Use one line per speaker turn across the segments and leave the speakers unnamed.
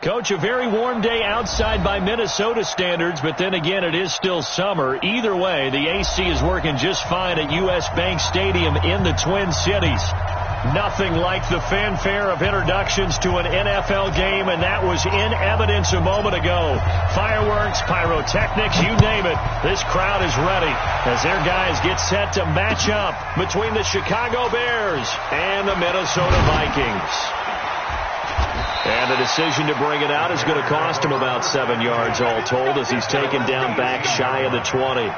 Coach, a very warm day outside by Minnesota standards, but then again, it is still summer. Either way, the AC is working just fine at U.S. Bank Stadium in the Twin Cities. Nothing like the fanfare of introductions to an NFL game, and that was in evidence a moment ago. Fireworks, pyrotechnics, you name it. This crowd is ready as their guys get set to match up between the Chicago Bears and the Minnesota Vikings. And the decision to bring it out is going to cost him about 7 yards all told as he's taken down back shy of the 20.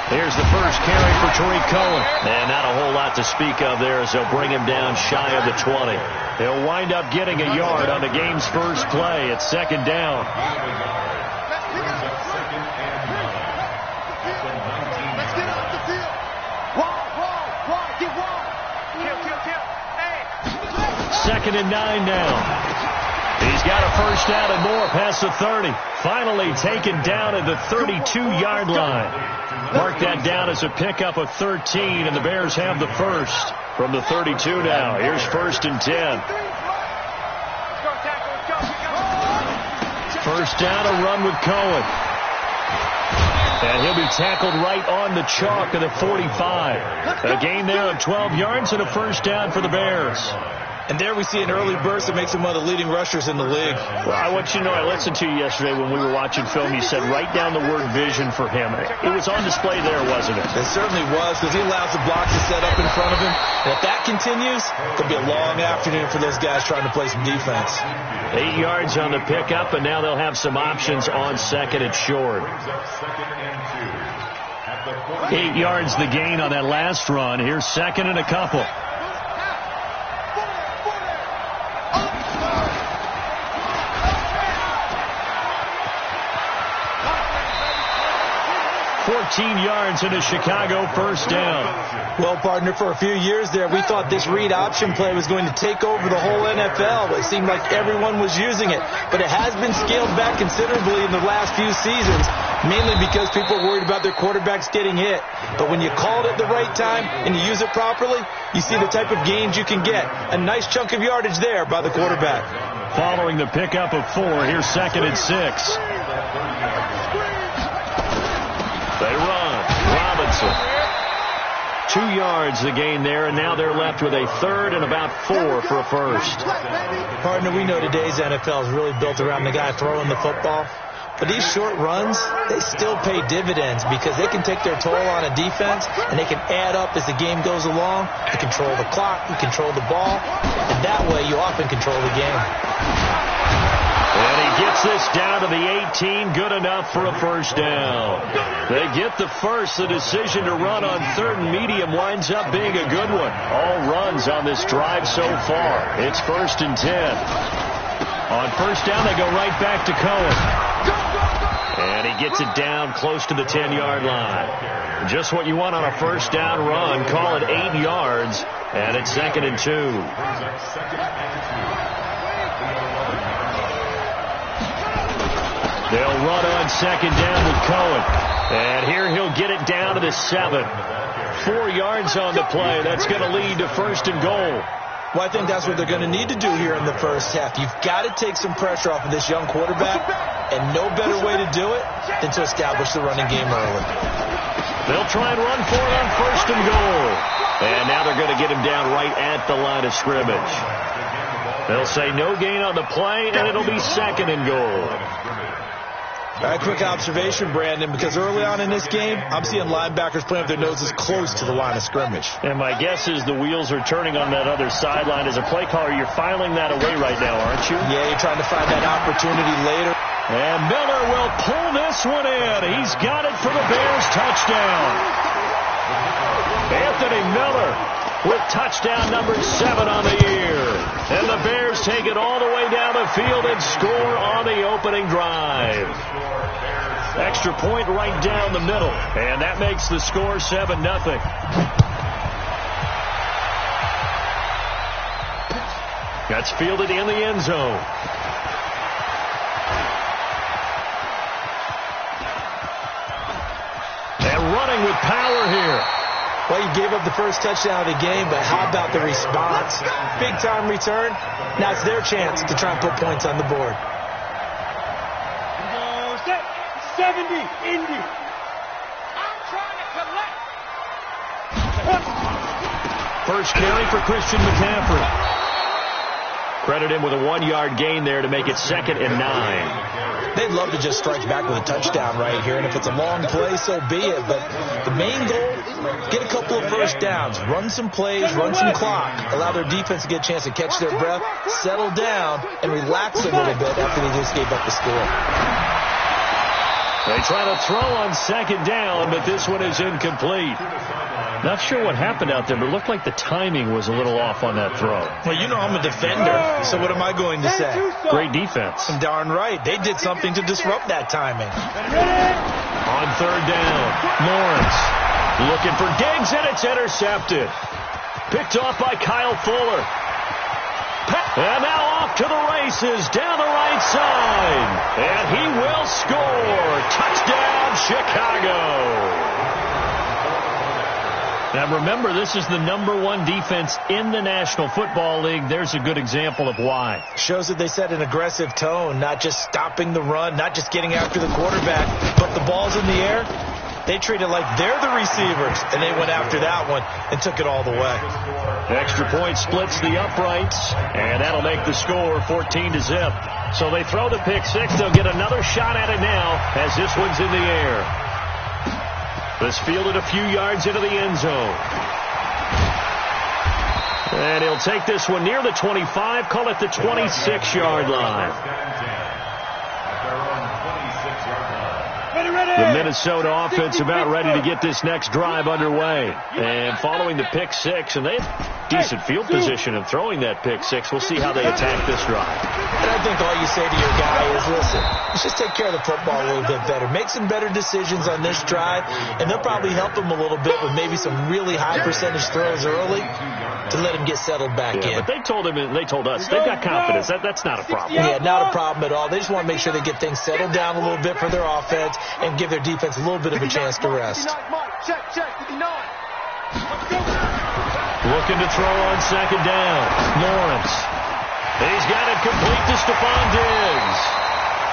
Here's the first carry for Tariq Cohen. And not a whole lot to speak of there as they'll bring him down shy of the 20. He'll wind up getting a yard on the game's first play. It's second down. Second and 9 now. He's got a first down and more past the 30. Finally taken down at the 32-yard line. Mark that down as a pickup of 13, and the Bears have the first from the 32 now. Here's first and 10. First down, a run with Cohen. And he'll be tackled right on the chalk of the 45. A gain there of 12 yards and a first down for the Bears.
And there we see an early burst that makes him one of the leading rushers in the league.
Well, I want you to know, I listened to you yesterday when we were watching film. You said write down the word vision for him. It was on display there, wasn't it?
It certainly was, because he allows the blocks to set up in front of him. And if that continues, it'll be a long afternoon for those guys trying to play some defense.
8 yards on the pickup, and now they'll have some options on second and short. 8 yards the gain on that last run. Here's second and a couple. 14 yards in a Chicago first down.
Well, partner, for a few years there, we thought this read option play was going to take over the whole NFL. It seemed like everyone was using it. But it has been scaled back considerably in the last few seasons, mainly because people are worried about their quarterbacks getting hit. But when you call it at the right time and you use it properly, you see the type of gains you can get. A nice chunk of yardage there by the quarterback.
Following the pickup of 4, here's second and 6. They run. Robinson. 2 yards the gain there, and now they're left with a third and about 4 for a first.
Partner, we know today's NFL is really built around the guy throwing the football. But these short runs, they still pay dividends because they can take their toll on a defense, and they can add up as the game goes along. You control the clock, you control the ball, and that way you often control the game.
And he gets this down to the 18, good enough for a first down. They get the first. The decision to run on third and medium winds up being a good one. All runs on this drive so far. It's first and 10. On first down, they go right back to Cohen. And he gets it down close to the 10-yard line. Just what you want on a first down run. Call it 8 yards, and it's second and 2. They'll run on second down with Cohen. And here he'll get it down to the 7. 4 yards on the play. That's going to lead to first and goal.
Well, I think that's what they're going to need to do here in the first half. You've got to take some pressure off of this young quarterback, and no better way to do it than to establish the running game early.
They'll try and run for it on first and goal. And now they're going to get him down right at the line of scrimmage. They'll say no gain on the play, and it'll be second and goal.
All right, quick observation, Brandon, because early on in this game, I'm seeing linebackers playing with their noses close to the line of scrimmage.
And my guess is the wheels are turning on that other sideline. As a play caller, you're filing that away right now, aren't you?
Yeah, you're trying to find that opportunity later.
And Miller will pull this one in. He's got it for the Bears touchdown. Anthony Miller with touchdown number 7 on the year. And the Bears take it all the way down the field and score on the opening drive. Extra point right down the middle. And that makes the score 7-0. That's fielded in the end zone. And running with power here.
Well, you gave up the first touchdown of the game, but how about the response? Big-time return. Now it's their chance to try and put points on the board.
70, Indy. I'm trying to collect.
First carry for Christian McCaffrey. Credit him with a 1-yard gain there to make it 2nd and 9.
They'd love to just strike back with a touchdown right here, and if it's a long play, so be it. But the main goal, get a couple of first downs, run some plays, run some clock, allow their defense to get a chance to catch their breath, settle down, and relax a little bit after they just gave up the score.
They try to throw on 2nd down, but this one is incomplete. Not sure what happened out there, but it looked like the timing was a little off on that throw.
Well, you know I'm a defender, so what am I going to say?
Great defense.
Darn right. They did something to disrupt that timing.
On 3rd down, Lawrence looking for Diggs, and it's intercepted. Picked off by Kyle Fuller. And now off to the races down the right side. And he will score. Touchdown, Chicago. Now remember, this is the #1 defense in the National Football League. There's a good example of why.
Shows that they set an aggressive tone, not just stopping the run, not just getting after the quarterback, but the ball's in the air. They treat it like they're the receivers, and they went after that one and took it all the way.
Extra point splits the uprights, and that'll make the score 14-0. So they throw the pick six. They'll get another shot at it now as this one's in the air. This fielded a few yards into the end zone. And he'll take this one near the 25, call it the 26-yard line. The Minnesota offense about ready to get this next drive underway. And following the pick six, and they have decent field position in throwing that pick six. We'll see how they attack this drive.
And I think all you say to your guy is, listen, let's just take care of the football a little bit better. Make some better decisions on this drive, and they'll probably help him a little bit with maybe some really high percentage throws early to let him get settled back in.
But they told him, and they told us, they've got confidence. That's not a problem.
Yeah, not a problem at all. They just want to make sure they get things settled down a little bit for their offense and give their defense a little bit of a chance to rest.
Looking to throw on 2nd down. Lawrence. He's got it complete to Stephon Diggs.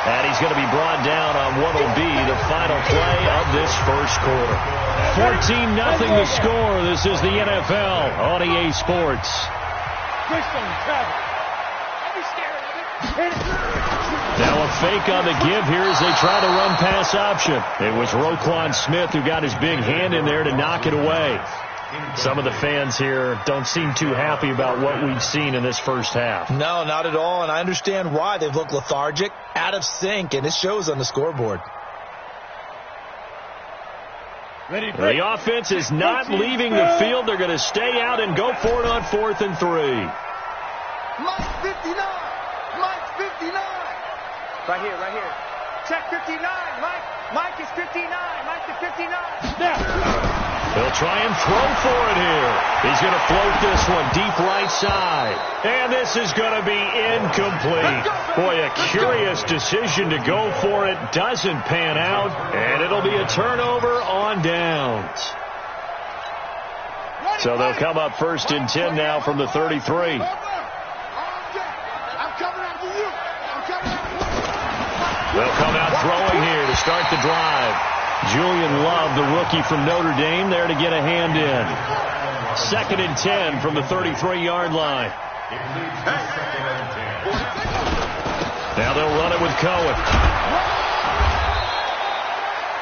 And he's going to be brought down on what will be the final play of this first quarter. 14-0 the score. This is the NFL on EA Sports. Now a fake on the give here as they try to run pass option. It was Roquan Smith who got his big hand in there to knock it away. Some of the fans here don't seem too happy about what we've seen in this first half.
No, not at all, and I understand why. They've looked lethargic, out of sync, and it shows on the scoreboard.
The offense is not leaving the field. They're going to stay out and go for it on 4th and 3.
Mike 59. Mike 59. Right here. Check 59. Mike is 59. Mike is 59. Now.
They'll try and throw for it here. He's going to float this one deep right side. And this is going to be incomplete. Boy, a curious decision to go for it. Doesn't pan out. And it'll be a turnover on downs. So they'll come up 1st and 10 now from the 33. They'll come out throwing here to start the drive. Julian Love, the rookie from Notre Dame, there to get a hand in. 2nd and 10 from the 33-yard line. Now they'll run it with Cohen.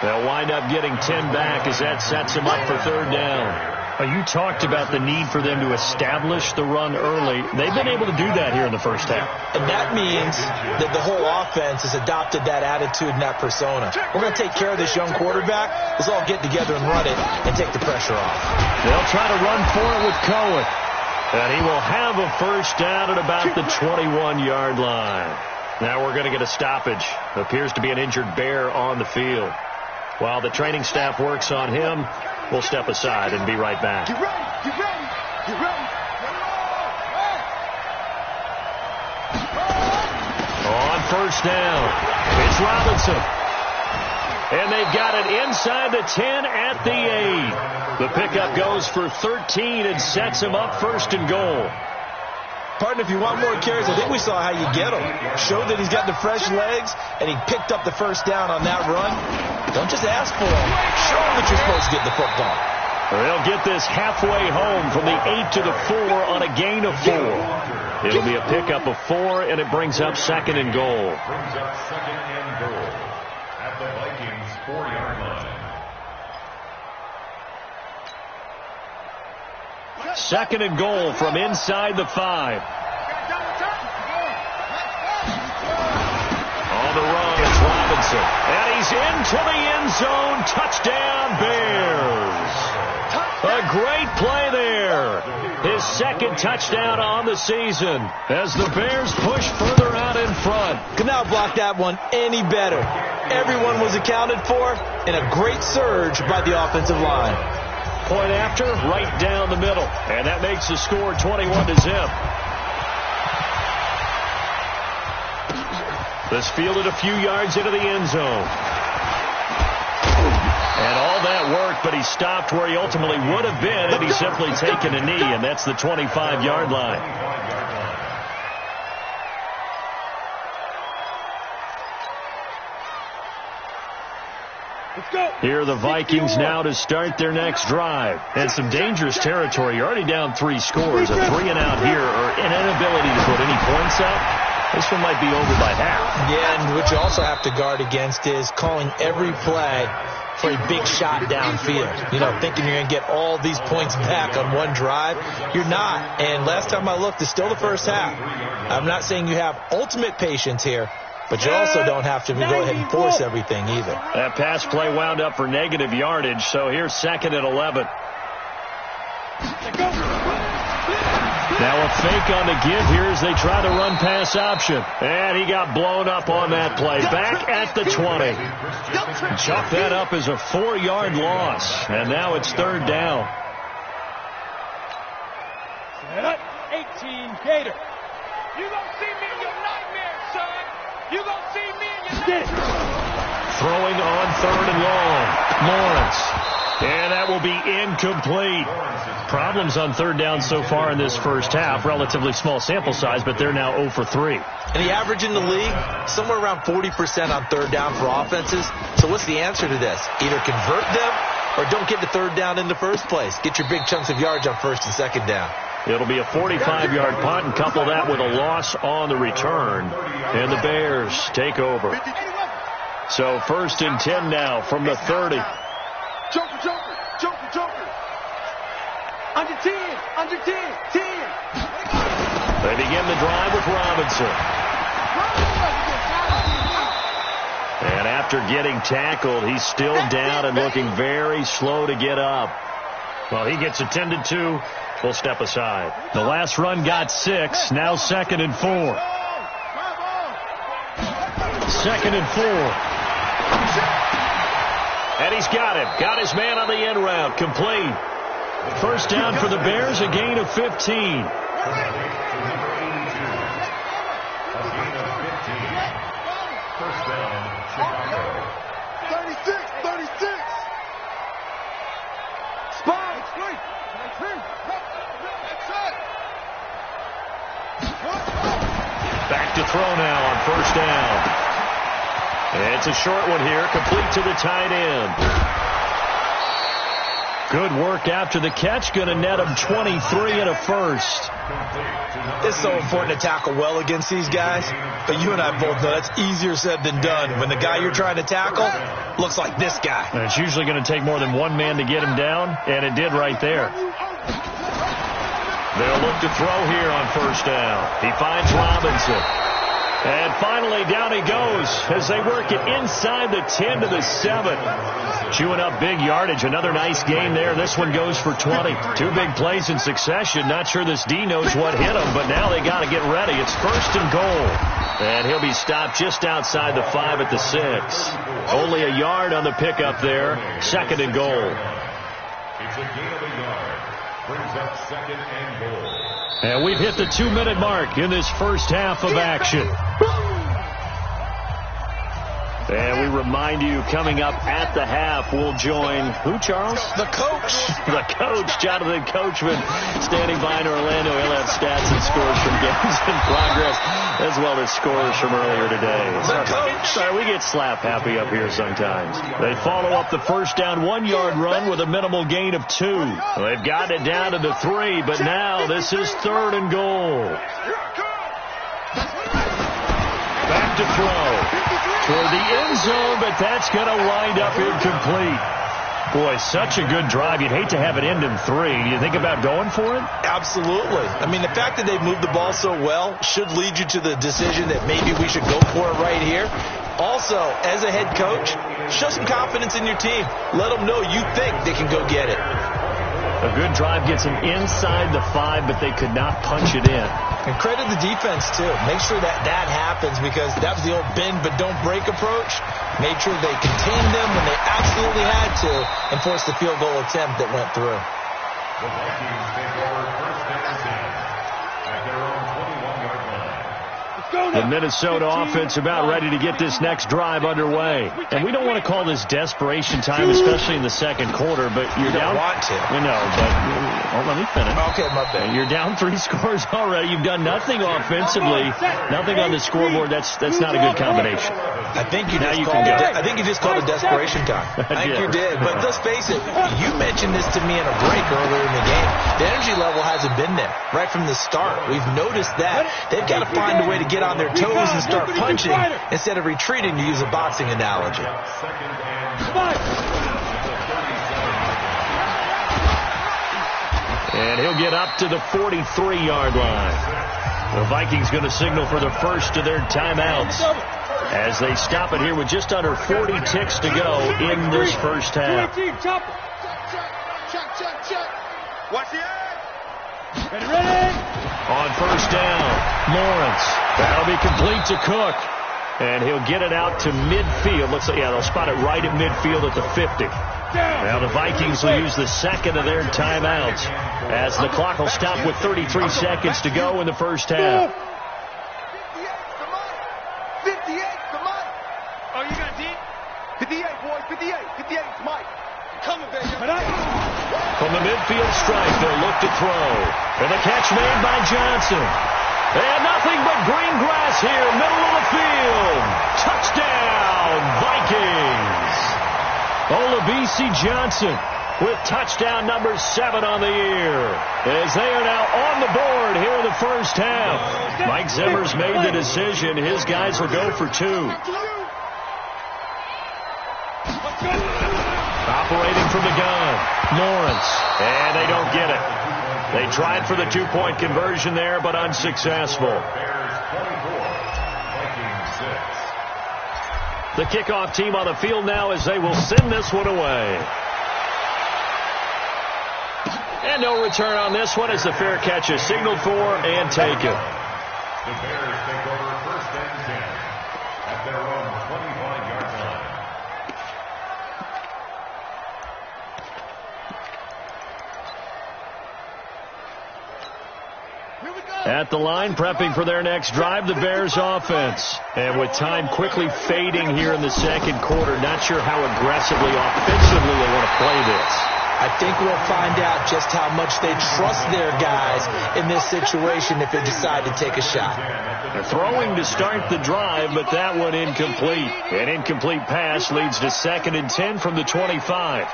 They'll wind up getting 10 back as that sets them up for 3rd down. You talked about the need for them to establish the run early. They've been able to do that here in the first half.
And that means that the whole offense has adopted that attitude and that persona. We're going to take care of this young quarterback. Let's all get together and run it and take the pressure off.
They'll try to run for it with Cohen. And he will have a first down at about the 21-yard line. Now we're going to get a stoppage. Appears to be an injured Bear on the field. While the training staff works on him, we'll step aside and be right back.
Get ready.
first down. It's Robinson. And they've got it inside the 10 at the 8. The pickup goes for 13 and sets him up first and goal.
Partner, if you want more carries, I think we saw how you get him. Showed that he's got the fresh legs, and he picked up the first down on that run. Don't just ask for him. Show him that you're supposed to get the football.
They'll get this halfway home from the 8 to the 4 on a gain of 4. It'll be a pickup of 4, and it brings up second and goal.
Brings up second and goal at the Vikings 4-yard line.
Second and goal from inside the 5. On the run, it's Robinson. And he's into the end zone. Touchdown, Bears. A great play there. His second touchdown on the season as the Bears push further out in front.
Could not block that one any better. Everyone was accounted for, and a great surge by the offensive line.
Point after, right down the middle. And that makes the score 21-0. This fielded a few yards into the end zone. And all that worked, but he stopped where he ultimately would have been had he simply taken a knee, and that's the 25-yard line. Here are the Vikings now to start their next drive. And some dangerous territory. You're already down 3 scores. A 3-and-out here, or an inability to put any points up. This one might be over by half.
Yeah, and what you also have to guard against is calling every play for a big shot downfield. You know, thinking you're going to get all these points back on one drive. You're not. And last time I looked, it's still the first half. I'm not saying you have ultimate patience here, but you also don't have to go ahead and force everything either.
That pass play wound up for negative yardage, so here's second and 11. Now a fake on the give here as they try to run pass option. And he got blown up on that play. Back at the 20. Chalk that up as a 4-yard loss. And now it's third down.
18 Gator. You gonna see me in your nightmare, son. You gonna see me in your nightmare.
Throwing on third and long. Lawrence. And that will be incomplete. Problems on third down so far in this first half. Relatively small sample size, but they're now 0 for 3.
And the average in the league, somewhere around 40% on third down for offenses. So what's the answer to this? Either convert them or don't get the third down in the first place. Get your big chunks of yards on first and second down.
It'll be a 45-yard punt, and couple that with a loss on the return. And the Bears take over. So first and 10 now from the 30.
Joker, Joker, Joker, Joker. Under 10, under 10, 10.
They begin the drive with Robinson. And after getting tackled, he's still down and looking very slow to get up. Well, he gets attended to. We'll step aside. The last run got 6. Now second and 4. Second and 4. And he's got him. Got his man on the end route. Complete. First down for the Bears, a gain of 15.
A gain of 15. First down, Chicago.
36, 36. Spot.
Back to throw now on first down. It's a short one here, complete to the tight end. Good work after the catch, going to net him 23 and a first.
It's so important to tackle well against these guys, but you and I both know that's easier said than done. When the guy you're trying to tackle looks like this guy.
And it's usually going to take more than one man to get him down, and it did right there. They'll look to throw here on first down. He finds Robinson. And finally, down he goes as they work it inside the 10 to the 7. Chewing up big yardage. Another nice gain there. This one goes for 20. 2 big plays in succession. Not sure this D knows what hit him, but now they got to get ready. It's first and goal. And he'll be stopped just outside the 5 at the 6. Only a yard on the pickup there. Second and goal.
It's a gain of a yard. Brings up second and goal.
And we've hit the 2-minute mark in this first half of action. And we remind you, coming up at the half, we'll join who, Charles?
The coach.
The coach, Jonathan Coachman, standing by in Orlando. He'll have stats and scores from games in progress, as well as scores from earlier today.
The coach.
Sorry, we get slap happy up here sometimes. They follow up the first down 1-yard run with a minimal gain of 2. They've got it down to the 3, but now this is 3rd and goal. Back to throw. For the end zone, but that's going to wind up incomplete. Boy, such a good drive. You'd hate to have it end in 3. Do you think about going for it?
Absolutely. I mean, the fact that they've moved the ball so well should lead you to the decision that maybe we should go for it right here. Also, as a head coach, show some confidence in your team. Let them know you think they can go get it.
A good drive gets them inside the 5, but they could not punch it in.
And credit the defense, too. Make sure that that happens, because that was the old bend but don't break approach. Made sure they contained them when they absolutely had to and forced the field goal attempt that went through.
The Vikings take over 1st and 10 at their own 21-yard line.
The Minnesota offense about ready to get this next drive underway. And we don't want to call this desperation time, especially in the second quarter, but you're down.
You don't want to.
We know, but let me finish.
Okay, my bad.
You're down 3 scores already. You've done nothing offensively, nothing on the scoreboard. That's not a good combination.
I think you
Now
just
you
called
can go.
I think you just called it desperation time. I think you did. But let's face it, you mentioned this to me in a break earlier in the game. The energy level hasn't been there right from the start. We've noticed that. They've got to find a way to get on their toes and start punching instead of retreating, to use a boxing analogy.
And he'll get up to the 43-yard line. The Vikings going to signal for the first of their timeouts as they stop it here with just under 40 ticks to go in this first half.
Watch the edge.
Ready. On first down, Lawrence. That'll be complete to Cook. And he'll get it out to midfield. Looks like, they'll spot it right at midfield at the 50. Now the Vikings will use the second of their timeouts as the clock will stop with 33 seconds to go in the first half.
58, come on. Oh, you got deep? 58, boys, 58. 58, Mike. Coming, baby.
From the midfield stripe, they'll look to throw. And the catch made by Johnson. And nothing but green grass here, middle of the field. Touchdown, Vikings. Olabisi Johnson with touchdown number 7 on the year, as they are now on the board here in the first half. Mike Zimmer's made the decision. His guys will go for 2. Operating from the gun, Lawrence, and they don't get it. They tried for the 2-point conversion there, but unsuccessful. The kickoff team on the field now as they will send this one away. And no return on this one as the fair catch is signaled for and taken.
The Bears take over 1st and 10 at their own 25-yard line.
At the line, prepping for their next drive, the Bears offense. And with time quickly fading here in the second quarter, not sure how aggressively, offensively they want to play this.
I think we'll find out just how much they trust their guys in this situation if they decide to take a shot.
They're throwing to start the drive, but that one incomplete. An incomplete pass leads to 2nd and 10 from the 25.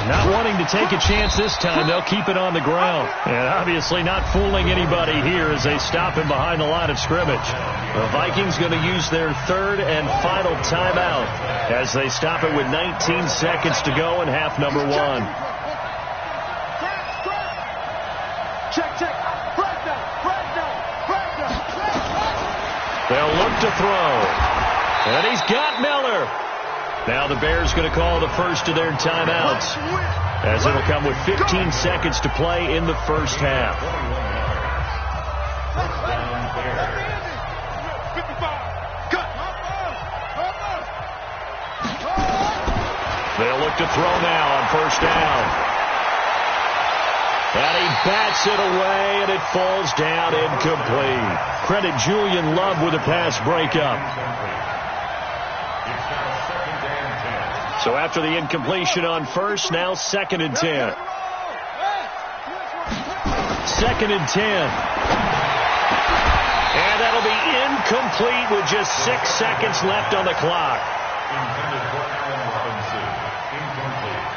Not wanting to take a chance this time, they'll keep it on the ground. And obviously not fooling anybody here as they stop him behind the line of scrimmage. The Vikings going to use their 3rd and final timeout as they stop it with 19 seconds to go in half number 1. They'll look to throw. And he's got Miller. Now the Bears going to call the first of their timeouts as it'll come with 15 seconds to play in the first half. They'll look to throw now on first down. And he bats it away, and it falls down incomplete. Credit Julian Love with a pass breakup. So after the incompletion on first, now 2nd and 10. 2nd and 10. And that'll be incomplete with just 6 seconds left on the clock.
Intended for Allen Robinson. Incomplete.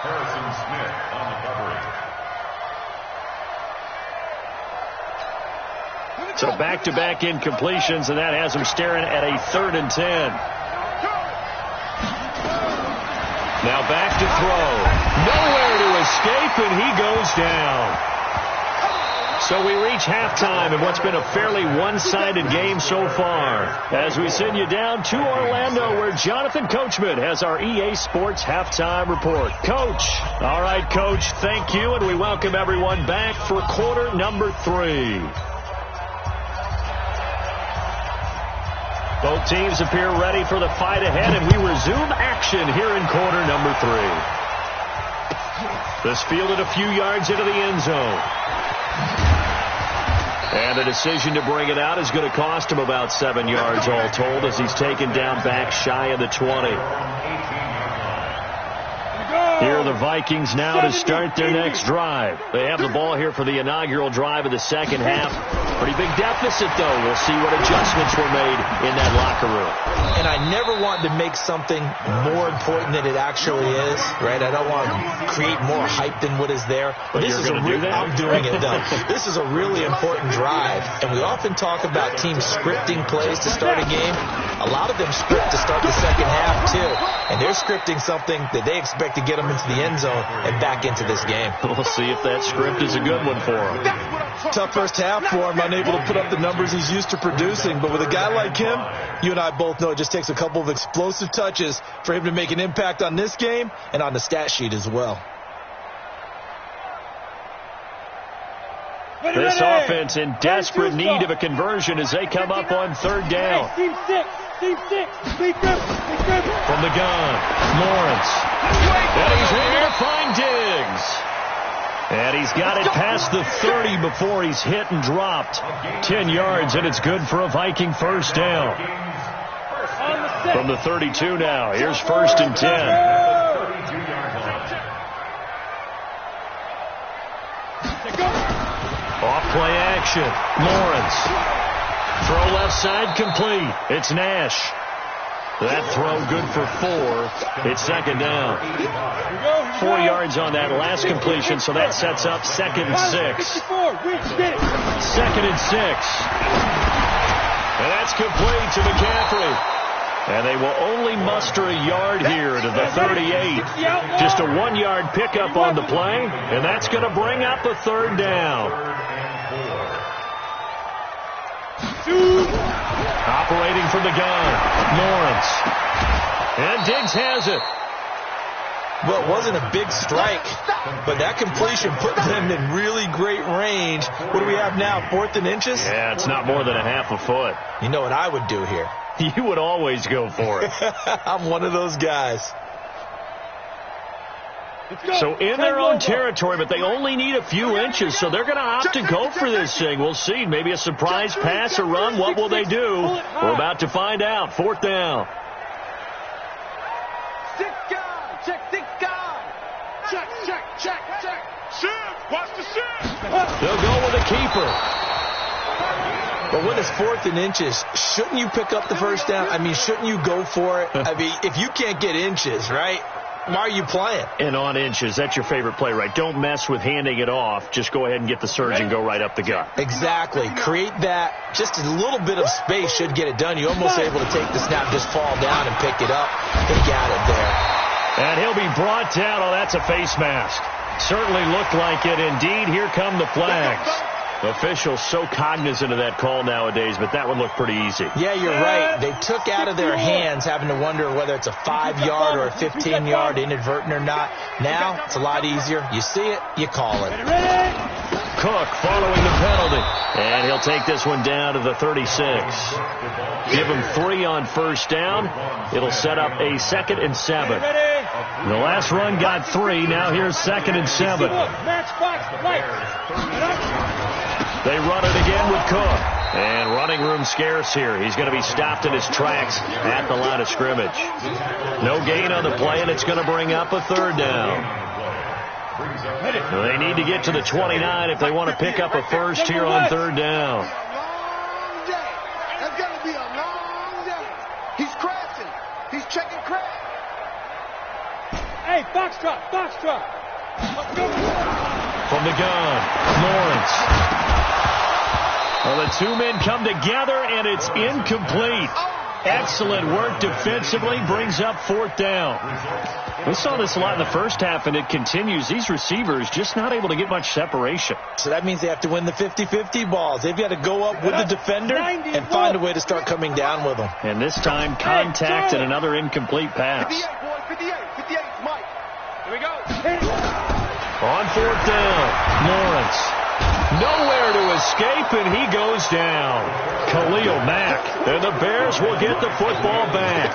Harrison Smith on the coverage.
So back-to-back incompletions, and that has him staring at a 3rd and 10. Now back to throw. Nowhere to escape, and he goes down. So we reach halftime in what's been a fairly one-sided game so far. As we send you down to Orlando, where Jonathan Coachman has our EA Sports Halftime Report. Coach. All right, Coach, thank you, and we welcome everyone back for quarter number 3. Both teams appear ready for the fight ahead, and we resume action here in quarter number 3. This fielded a few yards into the end zone. And the decision to bring it out is going to cost him about 7 yards all told, as he's taken down back shy of the 20. Here are the Vikings now to start their next drive. They have the ball here for the inaugural drive of the second half. Pretty big deficit, though. We'll see what adjustments were made in that locker room.
And I never want to make something more important than it actually is, right? I don't want to create more hype than what is there.
But this is I'm
doing it, though. This is a really important drive. And we often talk about teams scripting plays to start a game. A lot of them script to start the second half, too. And they're scripting something that they expect to get them into the end zone and back into this game.
We'll see if that script is a good one for him.
Tough first half for him, unable to put up the numbers he's used to producing. But with a guy like him, you and I both know it just takes a couple of explosive touches for him to make an impact on this game and on the stat sheet as well.
This offense in desperate need of a conversion as they come up on 3rd down.
Team 6.
From the gun, Lawrence. And he's able to find Diggs. And he's got it past the 30 before he's hit and dropped. 10 yards, and it's good for a Viking first down. From the 32 now, here's 1st and 10. Off play action, Lawrence. Throw left side complete. It's Nash. That throw good for 4. It's 2nd down. 4 yards on that last completion, so that sets up 2nd and 6. 2nd and 6. And that's complete to McCaffrey. And they will only muster a yard here to the 38. Just a 1-yard pickup on the play, and that's going to bring up a 3rd down. Operating from the gun, Lawrence. And Diggs has it.
Well, it wasn't a big strike, but that completion put them in really great range. What do we have now, 4th and inches?
Yeah, it's not more than a half a foot.
You know what I would do here?
You would always go for it.
I'm one of those guys.
So in their own territory, but they only need a few inches, so they're going to opt to go for this thing. We'll see. Maybe a surprise pass or run. What will they do? We're about to find out. 4th down.
Check. Watch the shit.
They'll go with a keeper.
But when it's 4th and inches, shouldn't you pick up the first down? I mean, shouldn't you go for it? I mean, if you can't get inches, right? Why are you playing?
And on inches, that's your favorite play, right? Don't mess with handing it off. Just go ahead and get the surge and go right up the gut.
Exactly. Create that. Just a little bit of space should get it done. You're almost able to take the snap, just fall down and pick it up. They got it there.
And he'll be brought down. Oh, that's a face mask. Certainly looked like it. Indeed, here come the flags. Officials so cognizant of that call nowadays, but that one looked pretty easy.
Yeah, you're right. They took out of their hands having to wonder whether it's a 5-yard or a 15-yard inadvertent or not. Now, it's a lot easier. You see it, you call it.
Cook following the penalty. And he'll take this one down to the 36. Give him 3 on first down. It'll set up a 2nd and 7. The last run got 3. Now here's 2nd and 7. They run it again with Cook. And running room scarce here. He's going to be stopped in his tracks at the line of scrimmage. No gain on the play, and it's going to bring up a 3rd down. They need to get to the 29 if they want to pick up a first here on 3rd down.
That's going to be a long day. He's crashing. He's checking crash. Hey, box truck.
From the gun, Lawrence. Well, the 2 men come together, and it's incomplete. Excellent work defensively, brings up 4th down. We saw this a lot in the first half, and it continues. These receivers just not able to get much separation.
So that means they have to win the 50-50 balls. They've got to go up with the defender and find a way to start coming down with them.
And this time, contact and another incomplete pass.
58, boys, 58, Mike. Here we go.
On 4th down, Lawrence. Nowhere to escape, and he goes down. Khalil Mack. And the Bears will get the football back.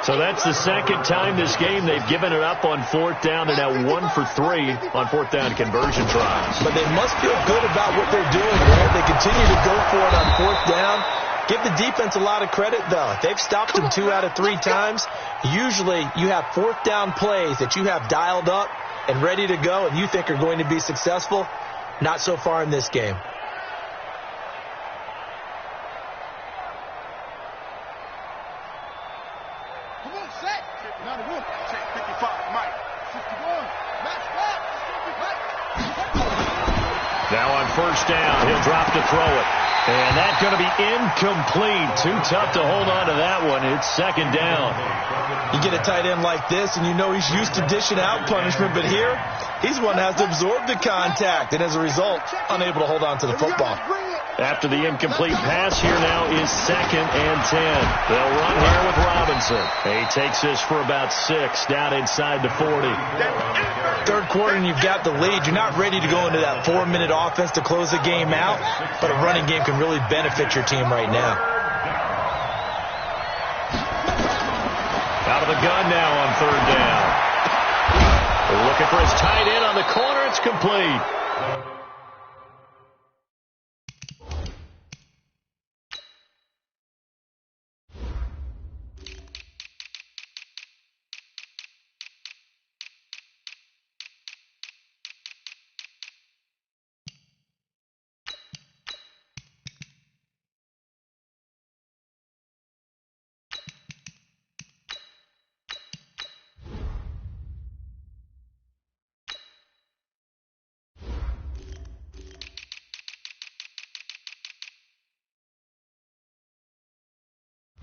So that's the 2nd time this game they've given it up on 4th down. They're now 1 for 3 on 4th down conversion tries.
But they must feel good about what they're doing, right? They continue to go for it on 4th down. Give the defense a lot of credit, though. They've stopped them 2 out of 3 times. Usually you have 4th down plays that you have dialed up and ready to go and you think are going to be successful. Not so far in this game.
Come on, set. Now the roof. Check 55, Mike. 61. Max back.
Now on 1st down, he'll drop to throw it. And that's going to be incomplete. Too tough to hold on to that one. It's 2nd down.
You get a tight end like this, and you know he's used to dishing out punishment, but here, he's one that has to absorb the contact, and as a result, unable to hold on to the football.
After the incomplete pass, here now is 2nd and 10. They'll run here with Robinson. He takes this for about 6, down inside the 40.
3rd quarter, and you've got the lead. You're not ready to go into that 4-minute offense to close the game out, but a running game can really benefit your team right now.
Out of the gun now on 3rd down. Looking for his tight end on the corner. It's complete.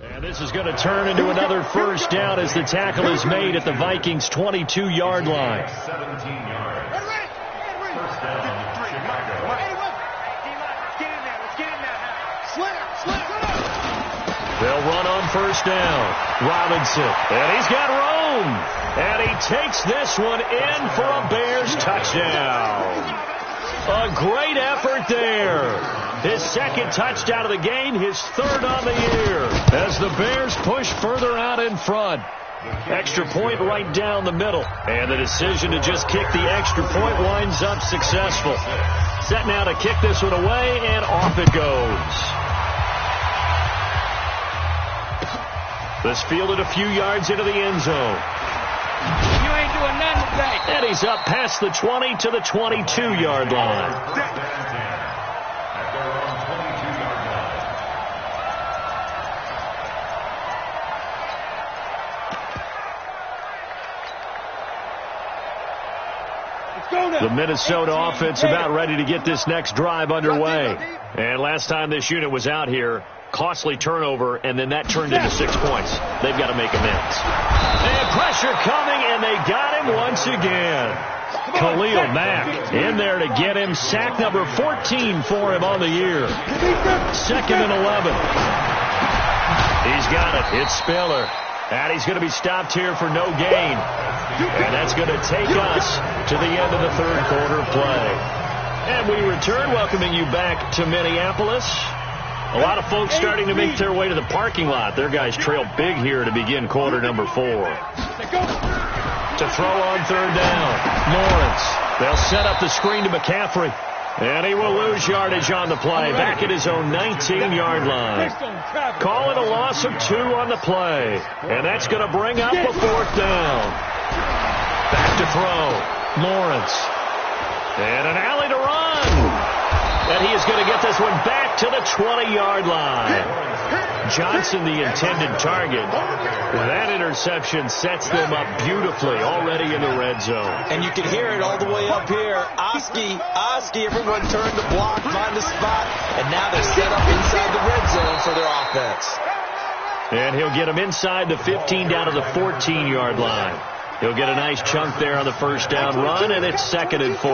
And this is going to turn into another 1st down as the tackle is made at the Vikings' 22-yard line.
17 yards. 1st down, Chicago.
They'll run on 1st down. Robinson. And he's got room. And he takes this one in for a Bears touchdown. A great effort there. His 2nd touchdown of the game, his 3rd on the year. As the Bears push further out in front. Extra point right down the middle. And the decision to just kick the extra point winds up successful. Set now to kick this one away, and off it goes. This fielded a few yards into the end zone.
You ain't doing nothing today.
And he's up past the 20 to the 22-yard line. The Minnesota offense about ready to get this next drive underway. And last time this unit was out here, costly turnover, and then that turned into 6 points. They've got to make amends. And pressure coming, and they got him once again. Khalil Mack in there to get him. Sack number 14 for him on the year. 2nd and 11. He's got it. It's Spiller. And he's going to be stopped here for no gain. And that's going to take us to the end of the 3rd quarter play. And we return, welcoming you back to Minneapolis. A lot of folks starting to make their way to the parking lot. Their guys trail big here to begin quarter number 4. to throw on third down. Lawrence. They'll set up the screen to McCaffrey. And he will lose yardage on the play. Back at his own 19-yard line. Call it a loss of 2 on the play. And that's going to bring up a fourth down. Back to throw. Lawrence. And an alley to run. And he is going to get this one back to the 20-yard line. Johnson, the intended target. That interception sets them up beautifully already in the red zone.
And you can hear it all the way up here. Oski, everyone turned the block, find the spot, and now they're set up inside the red zone for their offense.
And he'll get them inside the 15 down to the 14-yard line. He'll get a nice chunk there on the first down run, and it's 2nd and 4.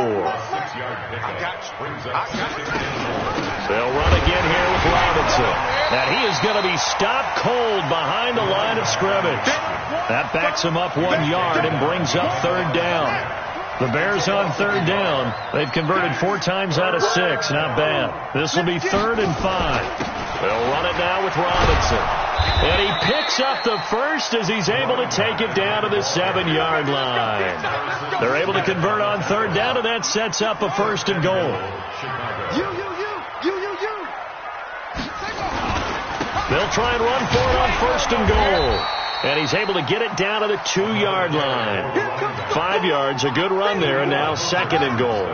They'll run again here with Robinson. And he is going to be stopped cold behind the line of scrimmage. That backs him up 1 yard and brings up third down. The Bears on third down. They've converted 4 times out of 6. Not bad. This will be 3rd and 5. They'll run it now with Robinson. And he picks up the first as he's able to take it down to the 7-yard line. They're able to convert on third down, and that sets up a 1st and goal. They'll try and run for it on 1st and goal. And he's able to get it down to the 2-yard line. 5 yards, a good run there, and now 2nd and goal.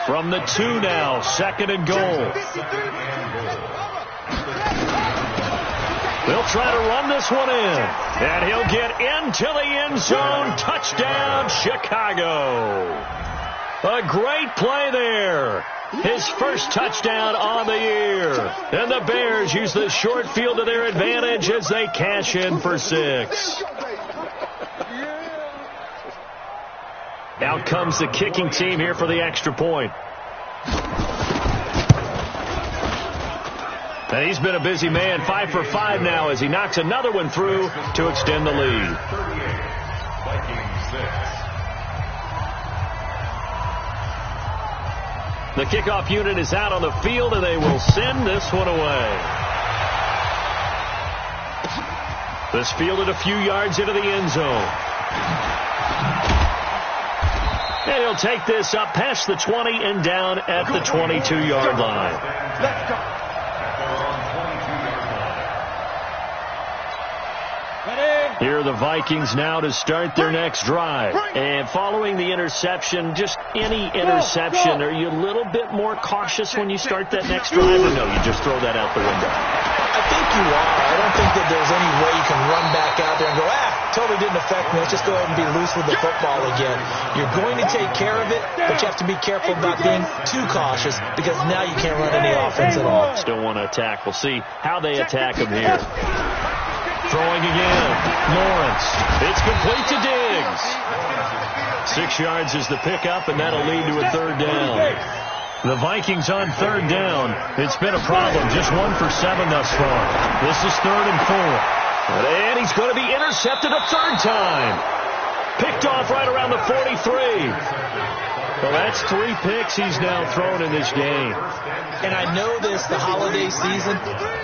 From the 2 now, 2nd and goal. They'll try to run this one in. And he'll get into the end zone. Touchdown, Chicago. A great play there. His first touchdown on the year. And the Bears use the short field to their advantage as they cash in for 6. Out comes the kicking team here for the extra point. And he's been a busy man, 5 for 5 now as he knocks another one through to extend the lead.
38, Vikings 6.
The kickoff unit is out on the field, and they will send this one away. This fielded a few yards into the end zone. And he'll take this up past the 20 and down at the 22-yard line.
Let's go.
Here are the Vikings now to start their next drive. And following the interception, just any interception, are you a little bit more cautious when you start that next drive? Or no, you just throw that out the window?
I think you are. I don't think that there's any way you can run back out there and go, totally didn't affect me. Let's just go ahead and be loose with the football again. You're going to take care of it, but you have to be careful about being too cautious because now you can't run any offense at all.
Still want to attack. We'll see how they attack him here. Throwing again. Lawrence. It's complete to Diggs. 6 yards is the pickup, and that'll lead to a third down. The Vikings on third down. It's been a problem. Just 1 for 7 thus far. This is 3rd and 4. And he's going to be intercepted a third time. Picked off right around the 43. Well, that's 3 picks he's now thrown in this game.
And I know this, the holiday season,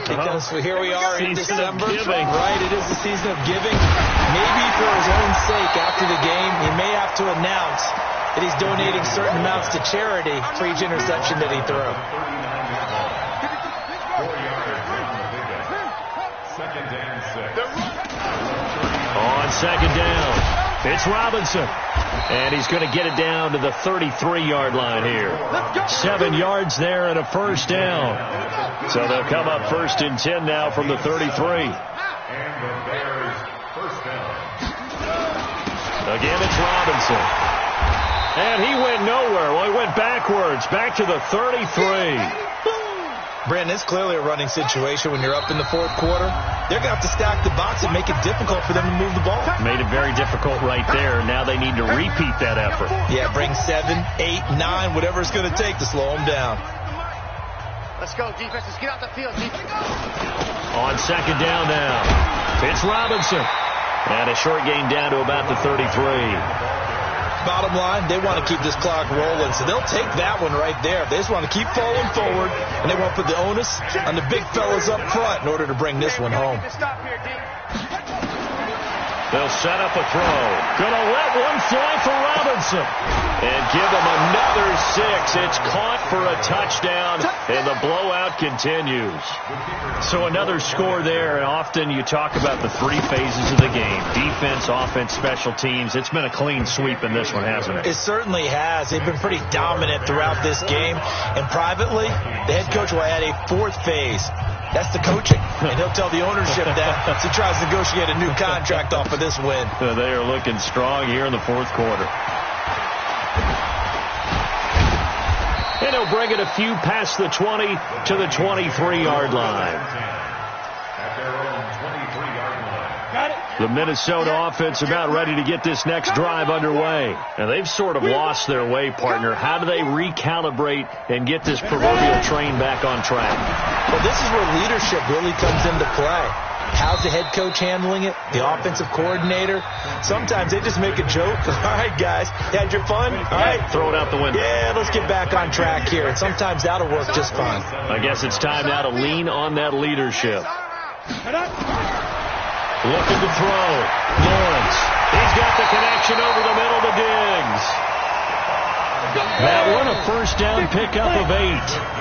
because here we are in December. Right, it is the season of giving. Maybe for his own sake, after the game, he may have to announce that he's donating certain amounts to charity for each interception that he threw.
4 yards on the pickup. 2nd and 6.
On 2nd down, it's Robinson. And he's going to get it down to the 33-yard line here. 7 yards there and a first down. So they'll come up 1st and 10 now from the 33.
And the Bears first down.
Again, it's Robinson. And he went nowhere. Well, he went backwards, back to the 33.
Brandon, it's clearly a running situation when you're up in the 4th quarter. They're going to have to stack the box and make it difficult for them to move the ball.
Made it very difficult right there. Now they need to repeat that effort.
Yeah, bring 7, 8, 9, whatever it's going to take to slow them down.
Let's go, defense. Let's get out the field, defense.
On 2nd down now, it's Robinson. And a short gain down to about the 33.
Bottom line, they want to keep this clock rolling, so they'll take that one right there. They just want to keep falling forward, and they want to put the onus on the big fellas up front in order to bring this one home.
They'll set up a throw. Gonna let one fly for Robinson. And give him another 6. It's caught for a touchdown, and the blowout continues. So another score there, and often you talk about the 3 phases of the game. Defense, offense, special teams. It's been a clean sweep in this one, hasn't it?
It certainly has. They've been pretty dominant throughout this game. And privately, the head coach will add a 4th phase. That's the coaching. And he'll tell the ownership that as he tries to negotiate a new contract off of this win.
They are looking strong here in the 4th quarter. And he'll bring it a few past the 20 to the 23-yard line. The Minnesota offense about ready to get this next drive underway. And they've sort of lost their way, partner. How do they recalibrate and get this proverbial train back on track?
Well, this is where leadership really comes into play. How's the head coach handling it? The offensive coordinator? Sometimes they just make a joke. All right, guys, had your fun? All right.
Throw it out the window.
Yeah, let's get back on track here. And sometimes that'll work just fine.
I guess it's time now to lean on that leadership. Looking to throw. Lawrence. He's got the connection over the middle to Diggs. That one, a first down pickup of 8.